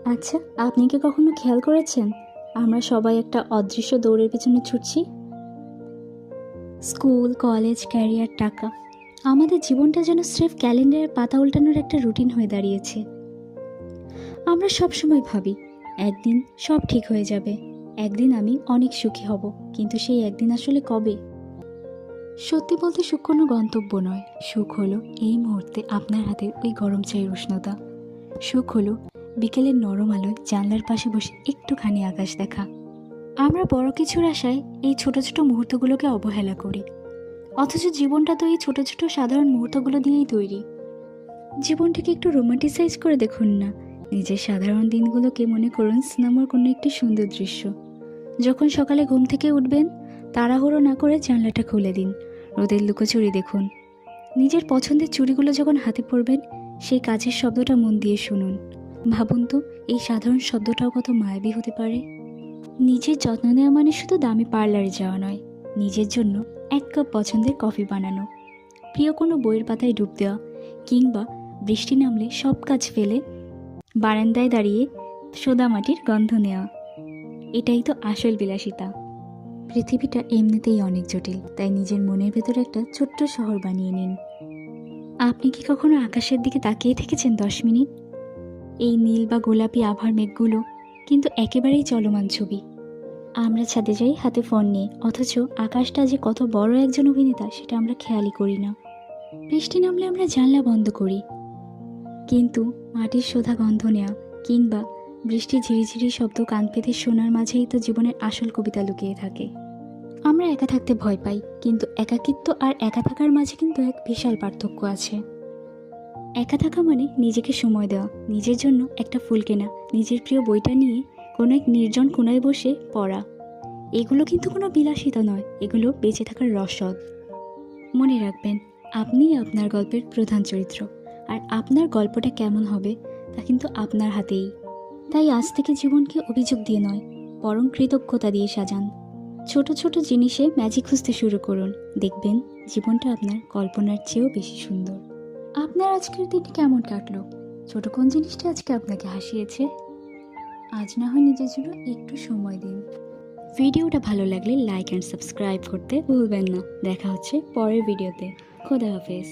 আচ্ছা, আপনি কি কখনো খেয়াল করেছেন আমরা সবাই একটা অদৃশ্য দৌড়ের পেছনে ছুটছি? স্কুল, কলেজ, ক্যারিয়ার, টাকা, আমাদের জীবনটা যেন স্রেফ ক্যালেন্ডারের পাতা উল্টানোর একটা রুটিন হয়ে দাঁড়িয়েছে। আমরা সব সময় ভাবি একদিন সব ঠিক হয়ে যাবে, একদিন আমি অনেক সুখী হব, কিন্তু সেই একদিন আসলে কবে? সত্যি বলতে সুখ কোনো গন্তব্য নয়। সুখ হলো এই মুহূর্তে আপনার হাতের ওই গরম চায়ের উষ্ণতা। সুখ হলো বিকেলের নরম আলোয় জানলার পাশে বসে একটুখানি আকাশ দেখা। আমরা বড় কিছুর আশায় এই ছোট ছোট মুহূর্তগুলোকে অবহেলা করি, অথচ জীবনটা তো এই ছোট ছোট সাধারণ মুহূর্তগুলো দিয়েই তৈরি। জীবনটাকে একটু রোমান্টিসাইজ করে দেখুন না। নিজের সাধারণ দিনগুলোকে মনে করুন সিনেমার কোনো একটি সুন্দর দৃশ্য। যখন সকালে ঘুম থেকে উঠবেন, তাড়াহুড়ো না করে জানলাটা খুলে দিন, রোদের লুকোচুরি দেখুন। নিজের পছন্দের চুড়িগুলো যখন হাতে পড়বেন, সেই কাজের শব্দটা মন দিয়ে শুনুন। ভাবুন তো, এই সাধারণ শব্দটাও কত মায়াবী হতে পারে। নিজের যত্ন নেওয়া মানে শুধু দামি পার্লারে যাওয়া নয়, নিজের জন্য এক কাপ পছন্দের কফি বানানো, প্রিয় কোনো বইয়ের পাতায় ডুব দেওয়া, কিংবা বৃষ্টি নামলে সব কাজ ফেলে বারান্দায় দাঁড়িয়ে সোদামাটির গন্ধ নেওয়া। এটাই তো আসল বিলাসিতা। পৃথিবীটা এমনিতেই অনেক জটিল, তাই নিজের মনের ভেতরে একটা ছোট্ট শহর বানিয়ে নিন। আপনি কি কখনো আকাশের দিকে তাকিয়ে থেকেছেন 10 মিনিট? এই নীল বা গোলাপি আভার মেঘগুলো কিন্তু একেবারেই চলমান ছবি। আমরা ছাদে যাই হাতে ফোন নিয়ে, অথচ আকাশটা যে কত বড় একজন অভিনেতা সেটা আমরা খেয়ালই করি না। বৃষ্টি নামলে আমরা জানলা বন্ধ করি, কিন্তু মাটির শোধা গন্ধ নেওয়া কিংবা বৃষ্টির ঝিরিঝিরি শব্দ কান পেতে শোনার মাঝেই তো জীবনের আসল কবিতা লুকিয়ে থাকে। আমরা একা থাকতে ভয় পাই, কিন্তু একাকিত্ব আর একা থাকার মাঝে কিন্তু এক বিশাল পার্থক্য আছে। একা থাকা মানে নিজেকে সময় দেওয়া, নিজের জন্য একটা ফুল কেনা, নিজের প্রিয় বইটা নিয়ে কোনো এক নির্জন কোণায় বসে পড়া। এগুলো কিন্তু কোনো বিলাসিতা নয়, এগুলো বেঁচে থাকার রসদ। মনে রাখবেন, আপনিই আপনার গল্পের প্রধান চরিত্র, আর আপনার গল্পটা কেমন হবে তা কিন্তু আপনার হাতেই। তাই আজ থেকে জীবনকে অভিযোগ দিয়ে নয়, বরং কৃতজ্ঞতা দিয়ে সাজান। ছোট ছোট জিনিসে ম্যাজিক খুঁজতে শুরু করুন, দেখবেন জীবনটা আপনার কল্পনার চেয়েও বেশি সুন্দর। আপনার আজকের দিনটি কেমন কাটলো? ছোট কোন জিনিসটা আজকে আপনাকে হাসিয়েছে? আজ না হয় নিজের জন্য একটু সময় দিন। ভিডিওটা ভালো লাগলে লাইক অ্যান্ড সাবস্ক্রাইব করতে ভুলবেন না। দেখা হচ্ছে পরের ভিডিওতে। খোদা হাফেজ।